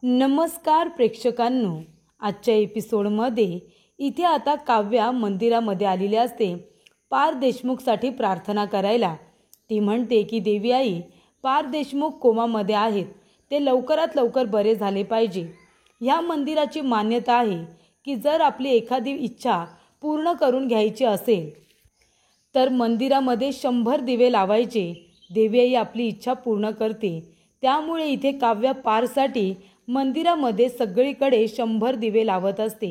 नमस्कार प्रेक्षकांनो, आजच्या एपिसोडमध्ये इथे आता काव्या मंदिरामध्ये आलेली असते पार देशमुखसाठी प्रार्थना करायला। ती म्हणते की देवी आई, पार देशमुख कोमामध्ये आहेत, ते लवकरात लवकर बरे झाले पाहिजे। ह्या मंदिराची मान्यता आहे की जर आपली एखादी इच्छा पूर्ण करून घ्यायची असेल तर मंदिरामध्ये 100 दिवे लावायचे। देवी आई आपली इच्छा पूर्ण करते। त्यामुळे इथे काव्या पारसाठी मंदिरामध्ये सगळीकडे 100 दिवे लावत असते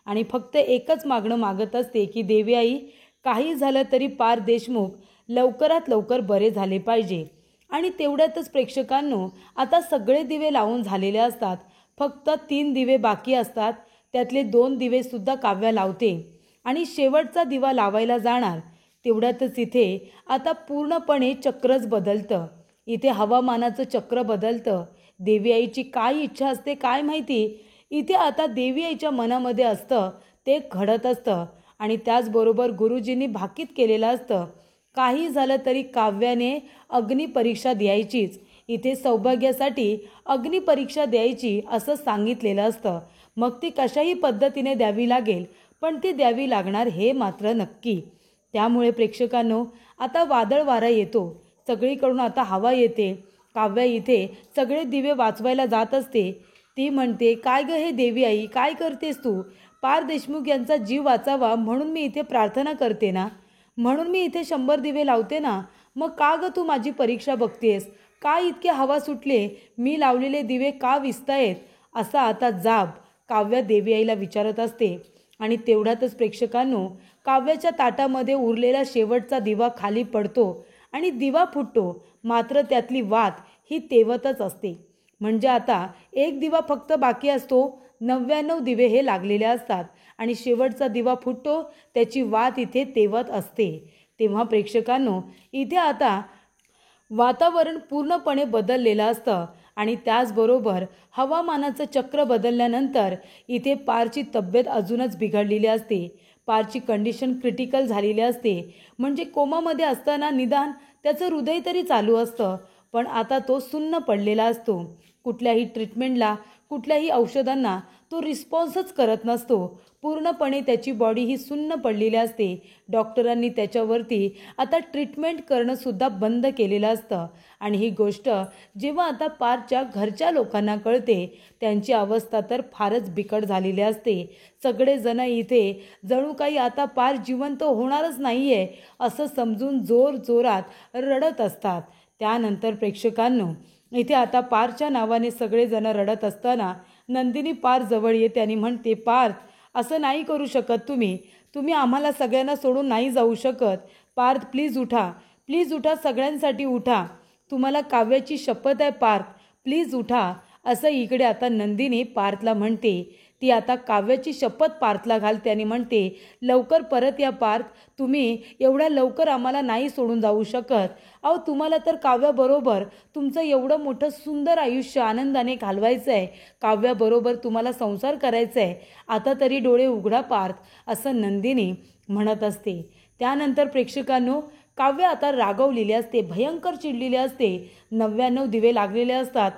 आणि फक्त एकच मागणं मागत असते की देवी आई, काही झालं तरी पार देशमुख लवकरात लवकर बरे झाले पाहिजे। आणि तेवढ्यातच प्रेक्षकांनो, आता सगळे दिवे लावून झालेले असतात, फक्त 3 दिवे बाकी असतात। त्यातले 2 दिवे सुद्धा काव्या लावते आणि शेवटचा दिवा लावायला जाणार तेवढ्यातच इथे आता पूर्णपणे चक्रच बदलतं। इथे हवामानाचं चक्र बदलतं। देवी आईची काय इच्छा असते काय माहिती, इथे आता देवी आईच्या मनामध्ये असतं ते घडत असतं। आणि त्याचबरोबर गुरुजींनी भाकीत केलेलं असतं, काही झालं तरी काव्याने अग्निपरीक्षा द्यायचीच, इथे सौभाग्यासाठी अग्निपरीक्षा द्यायची असं सांगितलेलं असतं। मग ती कशाही पद्धतीने द्यावी लागेल, पण ती द्यावी लागणार हे मात्र नक्की। त्यामुळे प्रेक्षकांनो, आता वादळ वारा येतो, सगळीकडून आता हवा येते। काव्या इथे सगळे दिवे वाचवायला जात असते। ती म्हणते, काय ग हे देवी आई, काय करतेस तू? पार देशमुख यांचा जीव वाचावा म्हणून मी इथे प्रार्थना करते ना, म्हणून मी इथे 100 दिवे लावते ना, मग का ग तू माझी परीक्षा बघतेस? काय इतके हवा सुटले, मी लावलेले दिवे का विझतायत? असा आता जाब काव्या देवी आईला विचारत असते। आणि तेवढ्यातच प्रेक्षकांनो, काव्याच्या ताटामध्ये उरलेला शेवटचा दिवा खाली पडतो आणि दिवा फुटतो, मात्र त्यातली वात ही तेवतच असते। म्हणजे आता एक दिवा फक्त बाकी असतो, 99 दिवे हे लागलेले असतात आणि शेवटचा दिवा फुटतो, त्याची वात इथे तेवत असते। तेव्हा प्रेक्षकांनो, इथे आता वातावरण पूर्णपणे बदललेलं असतं आणि त्याचबरोबर हवामानाचं चक्र बदलल्यानंतर इथे पारची तब्येत अजूनच बिघडलेली असते। पारची कंडिशन क्रिटिकल झालेली असते, म्हणजे कोमामध्ये असताना निदान त्याचं हृदय तरी चालू असतं, पण आता तो सुन्न पडलेला असतो। कुठल्याही ट्रीटमेंटला, कुठल्याही औषधांना तो रिस्पॉन्सच करत नसतो। पूर्णपणे त्याची बॉडी ही सुन्न पडलेली असते। डॉक्टरांनी त्याच्यावरती आता ट्रीटमेंट करणं सुद्धा बंद केलेलं असतं। आणि ही गोष्ट जेव्हा आता पारच्या घरच्या लोकांना कळते, त्यांची अवस्था तर फारच बिकट झालेली असते। सगळेजण इथे जणू काही आता पार जिवंत होणारच नाही आहे असं समजून जोर जोरात रडत असतात। त्यानंतर प्रेक्षकांनो, इथे आता पारच्या नावाने सगळेजण रडत असताना नंदिनी पार जवळ येते आणि म्हणते, पार्थ, असं नाही करू शकत तुम्ही आम्हाला सगळ्यांना सोडून नाही जाऊ शकत। पार्थ, प्लीज उठा, प्लीज उठा, सगळ्यांसाठी उठा, तुम्हाला काव्याची शपथ आहे पार्थ, प्लीज उठा, असं इकडे आता नंदिनी पार्थला म्हणते। ती आता काव्याची शपथ पार्थला घालते आणि म्हणते, लवकर परत या पार्थ, तुम्ही एवढ्या लवकर आम्हाला नाही सोडून जाऊ शकत। अहो, तुम्हाला तर काव्याबरोबर तुमचं एवढं मोठं सुंदर आयुष्य आनंदाने घालवायचं आहे, काव्याबरोबर तुम्हाला संसार करायचा आहे, आता तरी डोळे उघडा पार्थ, असं नंदिनी म्हणत असते। त्यानंतर प्रेक्षकांनो, काव्य आता रागवलेली असते, भयंकर चिडलेली असते। 99 दिवे लागलेले असतात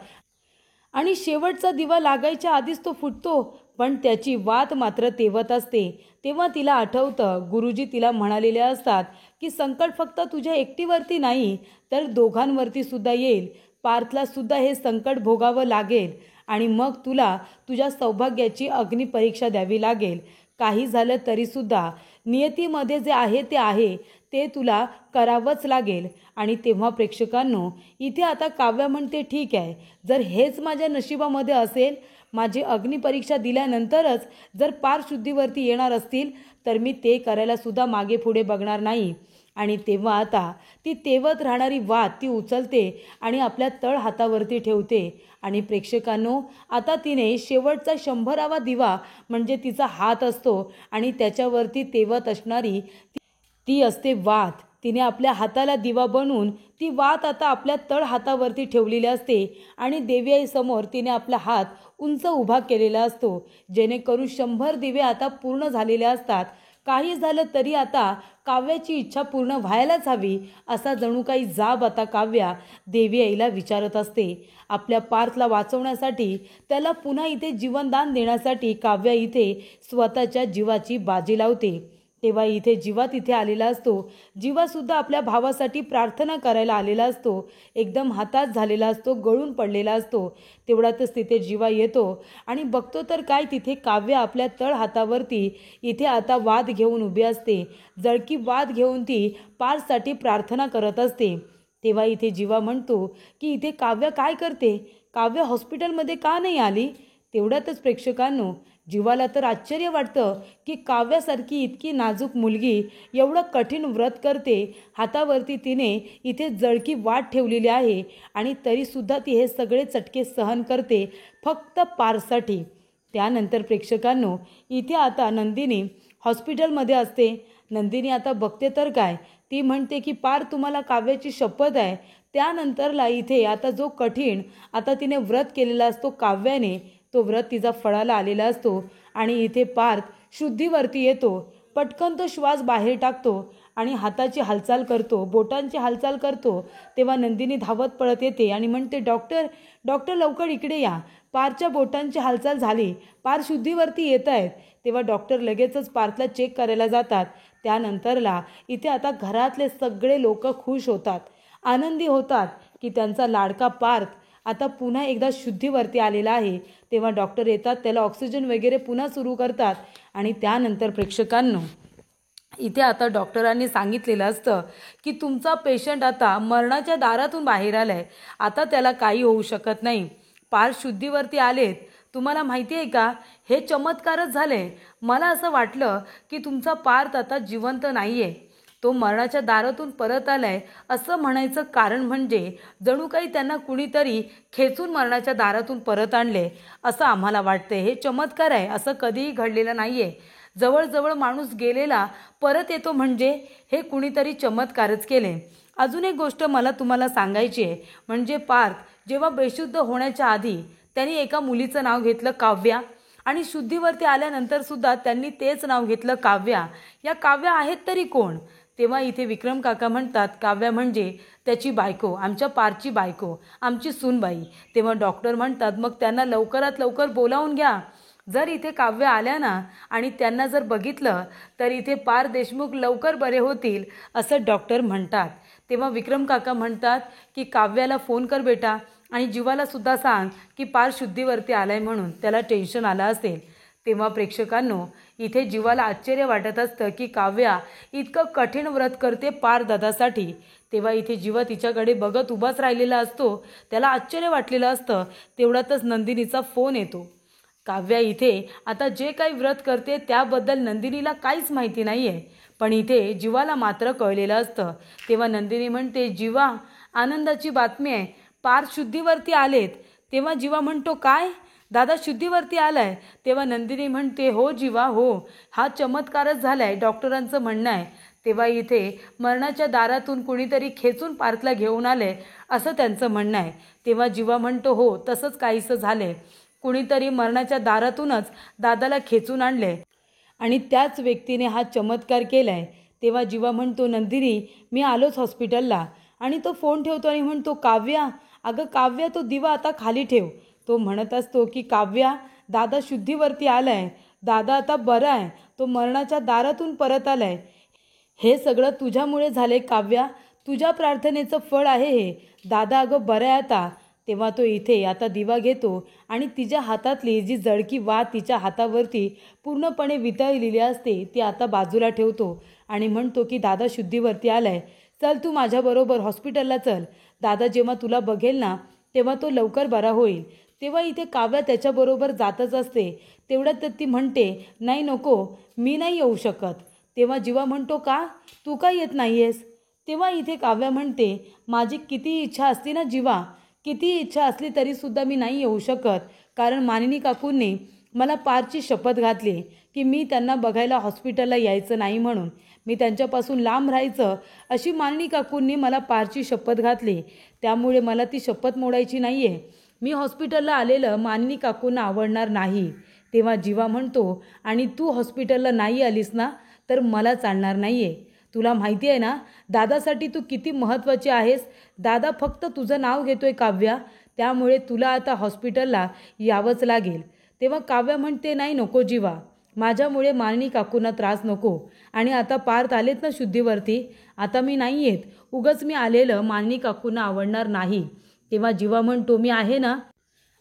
आणि शेवटचा दिवा लागायच्या आधीच तो फुटतो, पण त्याची वात मात्र तेवत असते। तेव्हा तिला आठवतं, गुरुजी तिला म्हणालेले असतात की संकट फक्त तुझ्या एकटीवरती नाही तर दोघांवरती सुद्धा येईल, पार्थला सुद्धा हे संकट भोगावं लागेल आणि मग तुला तुझ्या सौभाग्याची अग्निपरीक्षा द्यावी लागेल। काही झालं तरीसुद्धा नियतीमध्ये जे आहे ते तुला करावंच लागेल। आणि तेव्हा प्रेक्षकांनो, इथे आता काव्या म्हणते, ठीक आहे, जर हेच माझ्या नशिबामध्ये असेल, माझी अग्निपरीक्षा दिल्यानंतरच जर पार शुद्धीवरती येणार असतील तर मी ते करायला सुद्धा मागे पुढे बघणार नाही। आणि तेव्हा आता ती तेवत राहणारी वात ती उचलते आणि आपल्या तळ हातावरती ठेवते। आणि प्रेक्षकांनो, आता तिने शेवटचा 100वा दिवा म्हणजे तिचा हात असतो आणि त्याच्यावरती तेवत असणारी ती असते वात। तिने आपल्या हाताला दिवा बनवून ती वात आता आपल्या तळ हातावरती ठेवलेली असते आणि देवी आई समोर तिने आपला हात उंच उभा केलेला असतो, जेणेकरून 100 दिवे आता पूर्ण झालेले असतात। काही झालं तरी आता काव्याची इच्छा पूर्ण व्हायलाच हवी असा जणू काही जाब आता काव्या देवी आईला विचारत असते. आपल्या पार्थला वाचवण्यासाठी, त्याला पुन्हा इथे जीवनदान देण्यासाठी काव्या इथे स्वतःच्या जीवाची बाजी लावते. तेव्हा इथे जीवा तिथे आलेला असतो. जीवासुद्धा आपल्या भावासाठी प्रार्थना करायला आलेला असतो. एकदम हातात झालेला असतो, गळून पडलेला असतो. तेवढ्यातच तिथे जीवा येतो आणि बघतो तर काय, तिथे काव्या आपल्या तळ हातावरती इथे आता वाद घेऊन उभी असते. जळकी वाद घेऊन ती पार्थसाठी प्रार्थना करत असते. तेव्हा इथे जीवा म्हणतो की इथे काव्या काय करते, काव्या हॉस्पिटलमध्ये का नाही आली. तेवढ्यातच प्रेक्षकांनो, जीवाला तर आश्चर्य वाटतं की काव्यासारखी इतकी नाजूक मुलगी एवढं कठीण व्रत करते. हातावरती तिने इथे जळकी वाट ठेवलेली आहे आणि तरीसुद्धा ती हे सगळे चटके सहन करते फक्त पार्थसाठी. त्यानंतर प्रेक्षकांनो, इथे आता नंदिनी हॉस्पिटलमध्ये असते. नंदिनी आता बघते तर काय, ती म्हणते की पार्थ, तुम्हाला काव्याची शपथ आहे. त्यानंतरला इथे आता जो कठीण आता तिने व्रत केलेला असतो काव्याने, तो व्रत तिचा फळाला आलेला असतो आणि इथे पार्थ शुद्धीवरती येतो. पटकन तो श्वास बाहेर टाकतो आणि हाताची हालचाल करतो, बोटांची हालचाल करतो. तेव्हा नंदिनी धावत पळत येते आणि म्हणते, डॉक्टर डॉक्टर लवकर इकडे या, पार्थच्या बोटांची हालचाल झाली, पार्थ शुद्धीवरती येत आहेत. तेव्हा डॉक्टर लगेचच पार्थला चेक करायला जातात. त्यानंतरला इथे आता घरातले सगळे लोक खुश होतात, आनंदी होतात की त्यांचा लाडका पार्थ आता पुन्हा एकदा शुद्धीवरती आलेला आहे. तेव्हा डॉक्टर येतात, त्याला ऑक्सिजन वगैरे पुन्हा सुरू करतात आणि त्यानंतर प्रेक्षकांनो, इथे आता डॉक्टरांनी सांगितलेलं असतं की तुमचा पेशंट आता मरणाच्या दारातून बाहेर आलाय, आता त्याला काही होऊ शकत नाही. पार्थ शुद्धीवरती आलेत. तुम्हाला माहिती आहे का, हे चमत्कारच झाले. मला असं वाटलं की तुमचा पार्थ आता जिवंत नाही आहे, तो मरणाच्या दारातून परत आलाय. असं म्हणायचं कारण म्हणजे जणू काही त्यांना कुणीतरी खेचून मरणाच्या दारातून परत आणले असं आम्हाला वाटतंय. हे चमत्कार आहे, असं कधीही घडलेलं नाही आहे. जवळजवळ माणूस गेलेला परत येतो म्हणजे हे कुणीतरी चमत्कारच केले. अजून एक गोष्ट मला तुम्हाला सांगायची आहे, म्हणजे पार्थ जेव्हा बेशुद्ध होण्याच्या आधी त्यांनी एका मुलीचं नाव घेतलं काव्या आणि शुद्धीवरती आल्यानंतर सुद्धा त्यांनी तेच नाव घेतलं काव्या. या काव्या आहेत तरी कोण. तेव्हा इथे विक्रम काका म्हणतात, काव्या म्हणजे त्याची बायको, आमच्या पार्थची बायको, आमची सूनबाई. तेव्हा डॉक्टर म्हणतात, मग त्यांना लवकरात लवकर बोलावून घ्या. जर इथे काव्या आल्या ना आणि त्यांना जर बघितलं तर इथे पार्थ देशमुख लवकर बरे होतील असं डॉक्टर म्हणतात. तेव्हा विक्रम काका म्हणतात की काव्याला फोन कर बेटा आणि जीवाला सुद्धा सांग की पार्थ शुद्धीवरती आलाय म्हणून, त्याला टेन्शन आलं असेल. तेव्हा प्रेक्षकांनो, इथे जीवाला आश्चर्य वाटत असतं की काव्या इतकं कठीण व्रत करते पार्थ दादासाठी. तेव्हा इथे जीवा तिच्याकडे बघत उभाच राहिलेला असतो, त्याला आश्चर्य वाटलेलं असतं. तेवढ्यातच नंदिनीचा फोन येतो. काव्या इथे आता जे काही व्रत करते त्याबद्दल नंदिनीला काहीच माहिती नाही आहे, पण इथे जीवाला मात्र कळलेलं असतं. तेव्हा नंदिनी म्हणते, जीवा, आनंदाची बातमी आहे, पार्थ शुद्धीवरती आलेत. तेव्हा जीवा म्हणतो, काय दादा शुद्धीवरती आलाय. तेव्हा नंदिनी म्हणते, हो जीवा हो, हा चमत्कारच झालाय, डॉक्टरांचं म्हणणं आहे. तेव्हा इथे मरणाच्या दारातून कुणीतरी खेचून पार्थला घेऊन आले असं त्यांचं म्हणणं आहे. तेव्हा जीवा म्हणतो, हो तसंच काहीसं झालंय, कुणीतरी मरणाच्या दारातूनच दादाला खेचून आणले आणि त्याच व्यक्तीने हा चमत्कार केलाय. तेव्हा जीवा म्हणतो, नंदिनी मी आलोच हॉस्पिटलला. आणि तो फोन ठेवतो आणि म्हणतो, काव्या, अगं काव्या, तो दिवा आता खाली ठेव. तो म्हणत असतो की काव्या, दादा शुद्धीवरती आलाय, दादा आता बरा आहे, तो मरणाच्या दारातून परत आलाय. हे सगळं तुझ्यामुळे झाले काव्या, तुझ्या प्रार्थनेचं फळ आहे हे. दादा अगं बरं आहे आता. तेव्हा तो इथे आता दिवा घेतो आणि तिच्या हातातली जी जळकी वात तिच्या हातावरती पूर्णपणे वितळलेली असते ती आता बाजूला ठेवतो आणि म्हणतो की दादा शुद्धीवरती आलाय, चल तू माझ्याबरोबर हॉस्पिटलला चल. दादा जेव्हा तुला बघेल ना तेव्हा तो लवकर बरा होईल. तेव्हा इथे काव्या त्याच्याबरोबर जातच असते. तेवढ्यात ती म्हणते, नाही नको, मी नाही येऊ शकत. तेव्हा जीवा म्हणतो, का, तू का येत नाही आहेस. तेव्हा इथे काव्या म्हणते, माझी किती इच्छा असती ना जीवा, किती इच्छा असली तरीसुद्धा मी नाही येऊ शकत, कारण मानिनी काकूंनी मला पार्थची शपथ घातली की मी त्यांना बघायला हॉस्पिटलला यायचं नाही म्हणून, मी त्यांच्यापासून लांब राहायचं अशी मानिनी काकूंनी मला पार्थची शपथ घातली. त्यामुळे मला ती शपथ मोडायची नाही आहे. मी हॉस्पिटलला आलेलं मानिनी काकूंना आवडणार नाही. तेव्हा जीवा म्हणतो, आणि तू हॉस्पिटलला नाही आलीस ना तर मला चालणार नाही आहे. तुला माहिती आहे ना दादासाठी तू किती महत्त्वाची आहेस. दादा फक्त तुझं नाव घेतोय काव्या, त्यामुळे तुला आता हॉस्पिटलला यावंच लागेल. तेव्हा काव्या म्हणते, नाही नको जीवा, माझ्यामुळे मालिनी काकूंना त्रास नको. आणि आता पार्थ आलेत ना शुद्धीवरती, आता मी नाही येत. उगाच मी आलेलं मालिनी काकूंना आवडणार नाही. तेव्हा जीवा म्हणतो, मी आहे ना.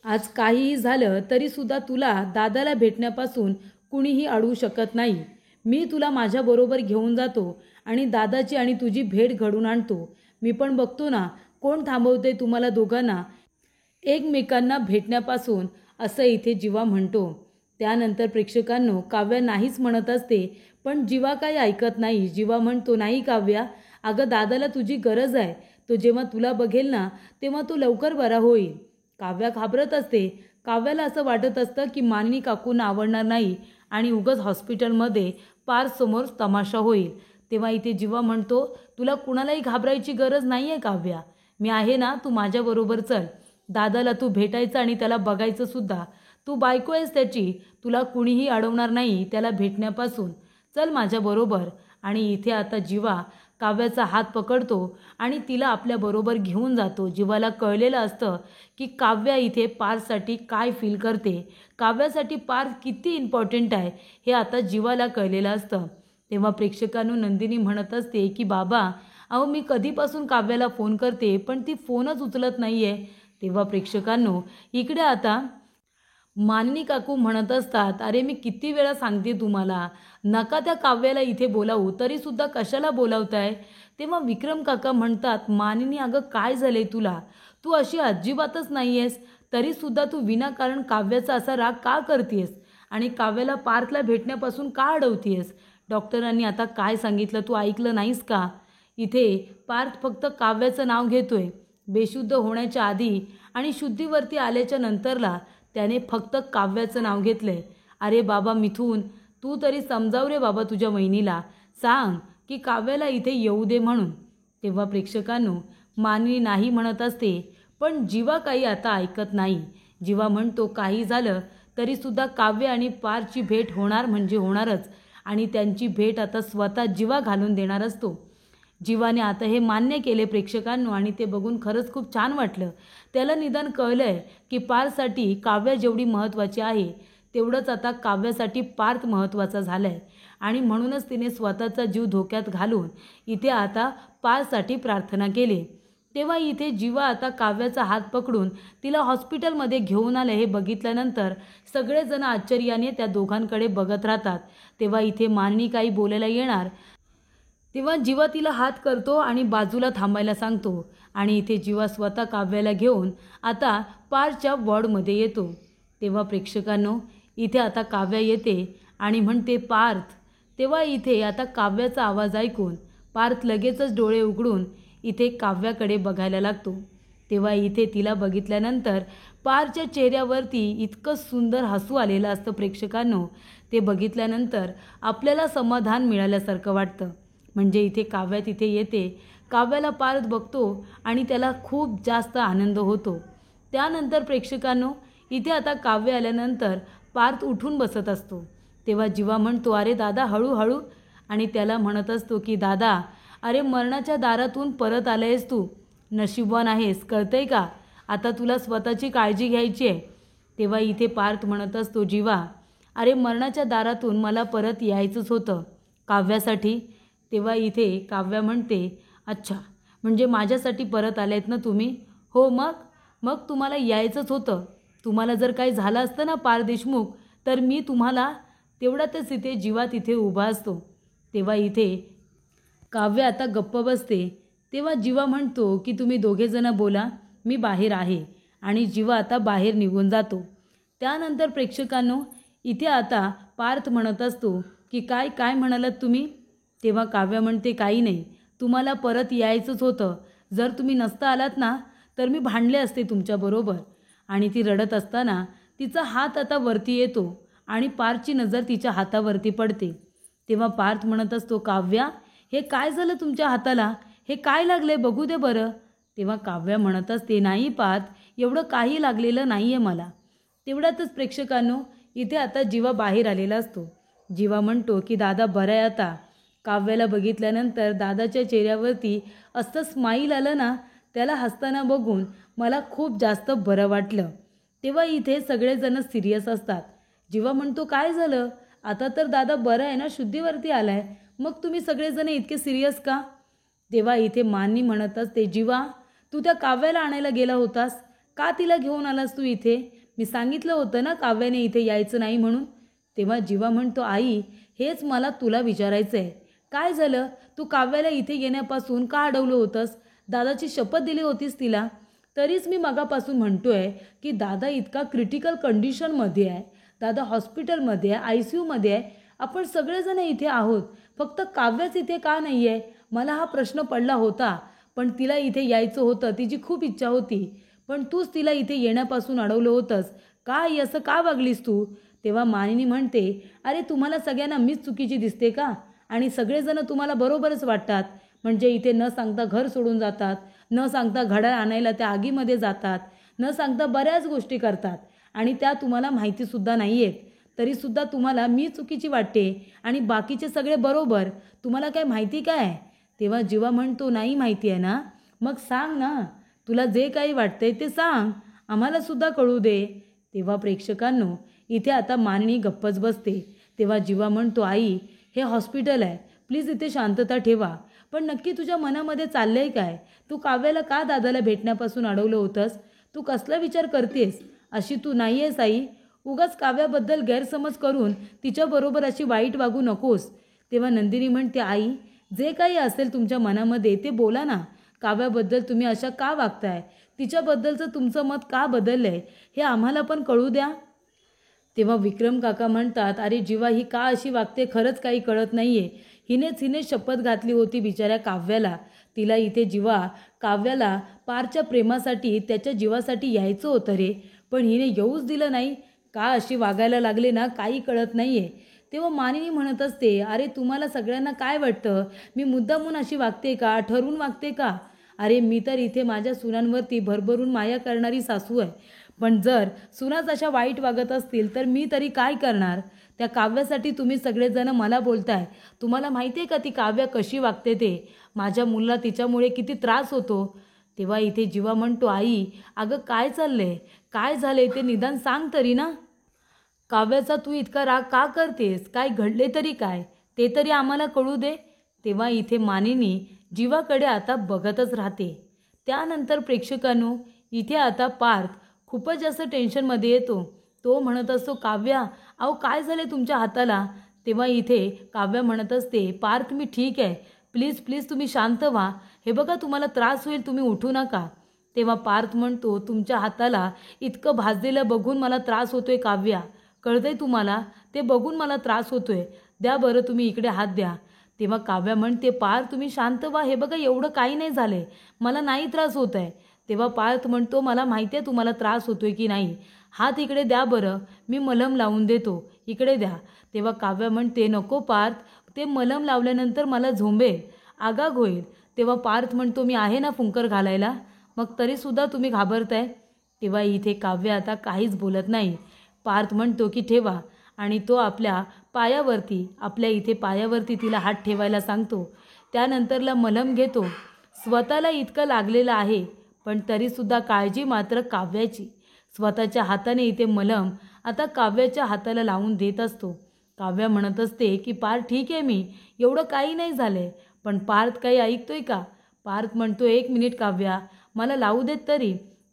आज काहीही झालं तरीसुद्धा तुला दादाला भेटण्यापासून कुणीही अडवू शकत नाही. मी तुला माझ्याबरोबर घेऊन जातो आणि दादाची आणि तुझी भेट घडवून आणतो. मी पण बघतो ना कोण थांबवते तुम्हाला दोघांना एकमेकांना भेटण्यापासून, असं इथे जीवा म्हणतो. त्यानंतर प्रेक्षकांनो काव्या नाहीच म्हणत असते, पण जीवा काही ऐकत नाही. जीवा म्हणतो, नाही काव्या, अगं दादाला तुझी गरज आहे. तो जेव्हा तुला बघेल ना तेव्हा तो लवकर बरा होईल. काव्या घाबरत असते. काव्याला असं वाटत असतं की मालिनी काकूंना आवडणार नाही आणि उगाच हॉस्पिटलमध्ये पार्थसमोर तमाशा होईल. तेव्हा इथे जीवा म्हणतो, तुला कुणालाही घाबरायची गरज नाही आहे काव्या, मी आहे ना, तू माझ्याबरोबर चल. दादाला तू भेटायचं आणि त्याला बघायचं सुद्धा. तू बायको आहेस त्याची, तुला कुणीही अडवणार नाही त्याला भेटण्यापासून. चल माझ्याबरोबर. आणि इथे आता जीवा काव्याचा हात पकडतो आणि तिला आपल्याबरोबर घेऊन जातो. जीवाला कळलेलं असतं की काव्या इथे पार्थसाठी काय फील करते, काव्यासाठी पार्थ किती इम्पॉर्टंट आहे हे आता जीवाला कळलेलं असतं. तेव्हा प्रेक्षकांनो नंदिनी म्हणत असते की बाबा, अहो मी कधीपासून काव्याला फोन करते पण ती फोनच उचलत नाही आहे. तेव्हा प्रेक्षकांनो इकडे आता मालिनी काकू म्हणत असतात, अरे मी किती वेळा सांगते तुम्हाला, नका त्या काव्याला इथे बोलावू, तरीसुद्धा कशाला बोलावताय. तेव्हा विक्रम काका म्हणतात, मालिनी अगं काय झालंय तुला, तू अशी अजिबातच नाही आहेस, तरीसुद्धा तू विनाकारण काव्याचा असा राग का करतेस आणि काव्याला पार्थला भेटण्यापासून का अडवतेस. डॉक्टरांनी आता काय सांगितलं तू ऐकलं नाहीस का. इथे पार्थ फक्त काव्याचं नाव घेतोय. बेशुद्ध होण्याच्या आधी आणि शुद्धीवरती आल्याच्या नंतरला त्याने फक्त काव्याचं नाव घेतलंय. अरे बाबा मिथून, तू तरी समजाव रे बाबा तुझ्या वहिनीला, सांग की काव्याला इथे येऊ दे म्हणून. तेव्हा प्रेक्षकांनो मालिनी नाही म्हणत असते, पण जीवा काही आता ऐकत नाही. जीवा म्हणतो, काही झालं तरीसुद्धा काव्य आणि पार्थची भेट होणार म्हणजे होणारच आणि त्यांची भेट आता स्वतः जीवा घालून देणार असतो. जीवाने आता हे मान्य केले प्रेक्षकांनो आणि ते बघून खरंच खूप छान वाटलं. त्याला निदान कळलंय की पार्थसाठी काव्य जेवढी महत्त्वाची आहे तेवढंच आता काव्यासाठी पार्थ महत्त्वाचा झाला आहे आणि म्हणूनच तिने स्वतःचा जीव धोक्यात घालून इथे आता पार्थसाठी प्रार्थना केली. तेव्हा इथे जीवा आता काव्याचा हात पकडून तिला हॉस्पिटलमध्ये घेऊन आले हे बघितल्यानंतर सगळेजण आश्चर्याने त्या दोघांकडे बघत राहतात. तेव्हा इथे मालिनी काही बोलायला येणार तेव्हा जीवा तिला हात करतो आणि बाजूला थांबायला सांगतो आणि इथे जीवा स्वतः काव्याला घेऊन आता पार्थच्या वॉर्डमध्ये येतो. तेव्हा प्रेक्षकांनो इथे आता काव्या येते आणि म्हणते पार्थ. तेव्हा इथे आता काव्याचा आवाज ऐकून पार्थ लगेचच डोळे उघडून इथे काव्याकडे बघायला लागतो. तेव्हा इथे तिला बघितल्यानंतर पार्थच्या चेहऱ्यावरती इतकं सुंदर हसू आलेलं असतं प्रेक्षकांनो. ते बघितल्यानंतर आपल्याला समाधान मिळाल्यासारखं वाटतं. म्हणजे इथे काव्या तिथे येते, काव्याला पार्थ बघतो आणि त्याला खूप जास्त आनंद होतो. त्यानंतर प्रेक्षकांनो इथे आता काव्य आल्यानंतर पार्थ उठून बसत असतो. तेव्हा जीवा म्हणतो, अरे दादा हळूहळू, आणि त्याला म्हणत असतो की दादा, अरे मरणाच्या दारातून परत आलायस तू, नशीबवान आहेस, कळतंय का, आता तुला स्वतःची काळजी घ्यायची आहे. तेव्हा इथे पार्थ म्हणत असतो, जीवा अरे मरणाच्या दारातून मला परत यायचंच होतं काव्यासाठी. तेव्हा इथे काव्या म्हणते, अच्छा म्हणजे माझ्यासाठी परत आलेत ना तुम्ही. हो मग तुम्हाला यायचंच होतं. तुम्हाला जर काही झालं असतं ना पार देशमुख, तर मी तुम्हाला तेवढ्यातच इथे जीवा तिथे उभा असतो. तेव्हा इथे काव्य आता गप्प बसते. तेव्हा जीवा म्हणतो की तुम्ही दोघेजणं बोला, मी बाहेर आहे. आणि जीवा आता बाहेर निघून जातो. त्यानंतर प्रेक्षकांनो इथे आता पार्थ म्हणत असतो की काय म्हणालात तुम्ही. तेव्हा काव्य म्हणते, काही नाही, तुम्हाला परत यायचंच होतं. जर तुम्ही नसता आलात ना तर मी भांडले असते तुमच्याबरोबर. आणि ती रडत असताना तिचा हात आता वरती येतो आणि पार्थची नजर तिच्या हातावरती पडते. तेव्हा पार्थ म्हणत असतो, काव्या हे काय झालं तुमच्या हाताला, हे काय लागले बघू दे बरं. तेव्हा काव्या म्हणत असते, नाही पार्थ, एवढं काही लागलेलं नाही आहे मला. तेवढ्यातच प्रेक्षकांनो इथे आता जीवा बाहेर आलेला असतो. जीवा म्हणतो की दादा बरं आहे आता. काव्याला बघितल्यानंतर दादाच्या चेहऱ्यावरती असं स्माईल आलं ना, त्याला हसताना बघून मला खूप जास्त बरं वाटलं. तेव्हा इथे सगळेजण सिरियस असतात. जीवा म्हणतो काय झालं, आता तर दादा बरं आहे ना, शुद्धीवरती आलाय, मग तुम्ही सगळेजण इतके सिरियस का? तेव्हा इथे मानी म्हणत असते, जीवा तू त्या काव्याला आणायला गेला होतास, का तिला घेऊन आलास तू इथे? मी सांगितलं होतं ना काव्याने इथे यायचं नाही म्हणून. तेव्हा जीवा म्हणतो, आई हेच मला तुला विचारायचं आहे, काय झालं, तू काव्याला इथे येण्यापासून का अडवलं होतंस? दादाची शपथ दिली होतीस तिला. तरीच मी मगापासून म्हणतोय की दादा इतका क्रिटिकल कंडिशनमध्ये आहे, दादा हॉस्पिटलमध्ये आहे, ICUमध्ये आहे, आपण सगळेजण इथे आहोत, फक्त काव्यच इथे का नाही आहे? मला हा प्रश्न पडला होता. पण तिला इथे यायचं होतं, तिची खूप इच्छा होती, पण तूच तिला इथे येण्यापासून अडवलं होतंस. काय असं का वागलीस तू? तेव्हा मानिनी म्हणते, अरे तुम्हाला सगळ्यांना मीच चुकीची दिसते का? आणि सगळेजण तुम्हाला बरोबरच वाटतात, म्हणजे इथे न सांगता घर सोडून जातात, न सांगता घड्याळ आणायला त्या आगीमध्ये जातात, न सांगता बऱ्याच गोष्टी करतात आणि त्या तुम्हाला माहितीसुद्धा नाही आहेत. तरीसुद्धा तुम्हाला मी चुकीची वाटते आणि बाकीचे सगळे बरोबर. तुम्हाला काय माहिती काय? तेव्हा जीवा म्हणतो, नाही माहिती आहे ना, मग सांग ना, तुला जे काही वाटतंय ते सांग, आम्हालासुद्धा कळू दे. तेव्हा प्रेक्षकांनो इथे आता मानिनी गप्पच बसते. तेव्हा जीवा म्हणतो, आई हे हॉस्पिटल आहे, प्लीज इथे शांतता ठेवा. पण नक्की तुझ्या मनामध्ये चाललंय काय? तू काव्याला का दादाला भेटण्यापासून अडवलं होतंस? तू कसला विचार करतेस? अशी तू नाही आहेस आई. उगाच काव्याबद्दल गैरसमज करून तिच्याबरोबर अशी वाईट वागू नकोस. तेव्हा नंदिनी म्हणते, आई जे काही असेल तुमच्या मनामध्ये ते बोला ना. काव्याबद्दल तुम्ही अशा का वागताय? तिच्याबद्दलचं तुमचं मत का बदललं आहे हे आम्हाला पण कळू द्या. तेव्हा विक्रम काका म्हणतात, अरे जीवा ही का अशी वागते खरंच काही कळत नाही आहे. हिनेच शपथ घातली होती बिचाऱ्या काव्याला. तिला इथे जीवा काव्याला पारच्या प्रेमासाठी त्याच्या जीवासाठी यायचं होतं रे, पण हिने येऊच दिलं नाही. का अशी वागायला लागले ना काही कळत नाही आहे. तेव्हा मानिनी म्हणत असते, अरे तुम्हाला सगळ्यांना काय वाटतं, मी मुद्दामून अशी वागते का, ठरवून वागते का? अरे मी तर इथे माझ्या सुनांवरती भरभरून माया करणारी सासू आहे, पण जर सुनाच अशा वाईट वागत असतील तर मी तरी काय करणार? त्या काव्यासाठी तुम्ही सगळेजण मला बोलताय. तुम्हाला माहिती आहे का ती काव्या कशी वागते ते? माझ्या मुलाला तिच्यामुळे किती त्रास होतो. तेव्हा इथे जीवा म्हणतो, आई अगं काय चाललंय, काय झालंय ते निदान सांग तरी ना. काव्याचा तू इतका राग का करतेस? काय घडले तरी काय, ते तरी आम्हाला कळू दे. तेव्हा इथे मानिनी जीवाकडे आता बघतच राहते. त्यानंतर प्रेक्षकांनो इथे आता पार्थ खूपच जास्त टेन्शनमध्ये येतो. तो म्हणत असतो, काव्या अहो काय झाले तुमच्या हाताला? तेव्हा इथे काव्या म्हणत असते, पार्थ मी ठीक आहे, प्लीज प्लीज तुम्ही शांत व्हा, हे बघा तुम्हाला त्रास होईल, तुम्ही उठू नका. तेव्हा पार्थ म्हणतो, तुमच्या हाताला इतकं भाजलेलं बघून मला त्रास होतोय काव्या, कळतंय तुम्हाला? ते बघून मला त्रास होतोय, द्या बरं तुम्ही इकडे हात द्या. तेव्हा काव्या म्हणते, पार्थ तुम्ही शांत व्हा, हे बघा एवढं काही नाही झालंय, मला नाही त्रास होत आहे. तेव्हा पार्थ म्हणतो, मला माहिती आहे तुम्हाला त्रास होतोय की नाही, हात इकडे द्या बरं, मी मलम लावून देतो, इकडे द्या. तेव्हा काव्या म्हणते, नको पार्थ, ते मलम लावल्यानंतर मला झोंबेल, आगाग होईल. तेव्हा पार्थ म्हणतो, मी आहे ना फुंकर घालायला, मग तरीसुद्धा तुम्ही घाबरताय. तेव्हा इथे काव्य आता काहीच बोलत नाही. पार्थ म्हणतो की ठेवा, आणि तो आपल्या पायावरती, आपल्या इथे पायावरती तिला हात ठेवायला सांगतो. त्यानंतरला मलम घेतो. स्वतःला इतकं लागलेलं आहे, पण तरीसुद्धा काळजी मात्र काव्याची. स्वतःच्या हाताने इथे मलम आता काव्याच्या हाताला लावून देत असतो. काव्या म्हणत असते की पार्थ ठीक आहे, मी एवढं काही नाही झालंय. पण पार्थ काही ऐकतोय का? पार्थ म्हणतो, एक मिनिट काव्या, मला लावू देत तरी.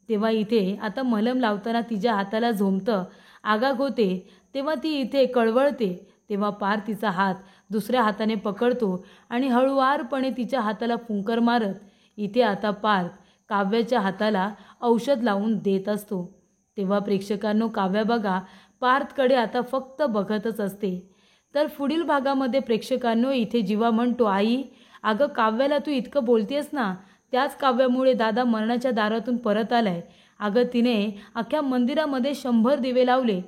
तेव्हा इथे आता मलम लावताना तिच्या हाताला झोंबतं, आगाग होते. तेव्हा ती इथे कळवळते. तेव्हा पार्थ तिचा हात दुसऱ्या हाताने पकडतो आणि हळुवारपणे तिच्या हाताला फुंकर मारत इथे आता पार्थ काव्याच्या हाताला औषध लावून देत असतो. तेव्हा प्रेक्षकांनो काव्या बघा पार्थकडे आता फक्त बघतच असते. तर पुढील भागामध्ये प्रेक्षकांनो इथे जीवा म्हणतो, आई अगं काव्याला तू इतकं बोलतेस ना, त्याच काव्यामुळे दादा मरणाच्या दारातून परत आलाय. अगं तिने अख्ख्या मंदिरामध्ये 100 दिवे लावले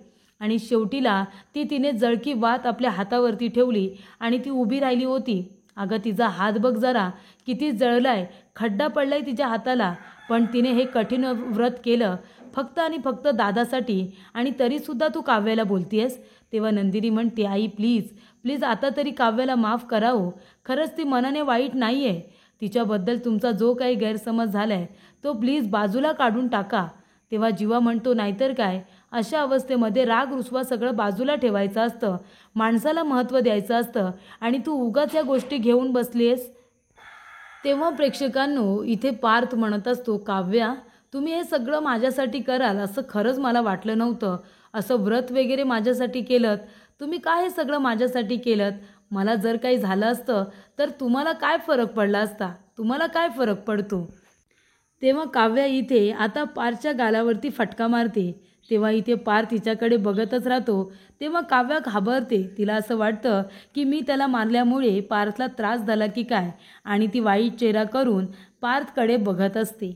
आणि शेवटीला तिने जळकी वात आपल्या हातावरती ठेवली आणि ती उभी राहिली होती. अगं तिचा हात बघ जरा किती जळलाय, खड्डा पडलाय तिच्या हाताला, पण तिने हे कठीण व्रत केलं. फक्त आणि फक्त दादासाठी, आणि तरीसुद्धा तू काव्याला बोलतीयस. तेव्हा नंदिनी म्हणते, आई प्लीज प्लीज आता तरी काव्याला माफ करा हो. खरंच ती मनाने वाईट नाही आहे. तिच्याबद्दल तुमचा जो काही गैरसमज झाला आहे तो प्लीज बाजूला काढून टाका. तेव्हा जीवा म्हणतो, नाहीतर काय, अशा अवस्थेमध्ये राग रुसवा सगळं बाजूला ठेवायचं असतं, माणसाला महत्त्व द्यायचं असतं, आणि तू उगाच या गोष्टी घेऊन बसली आहेस. तेव्हा प्रेक्षकांनो इथे पार्थ म्हणत असतो, काव्या तुम्ही हे सगळं माझ्यासाठी कराल असं खरंच मला वाटलं नव्हतं. असं व्रत वगैरे माझ्यासाठी केलं, तुम्ही काय हे सगळं माझ्यासाठी केलं. मला जर काही झालं असतं तर तुम्हाला काय फरक पडला असता, तुम्हाला काय फरक पडतो. तेव्हा काव्या इथे आता पार्थच्या गालावरती फटका मारते. तेव्हा इथे पार्थ तिच्याकडे बघतच राहतो. तेव्हा काव्या घाबरते. तिला असं वाटतं की मी त्याला मारल्यामुळे पार्थला त्रास झाला की काय, आणि ती वाईट चेहरा करून पार्थकडे बघत असते.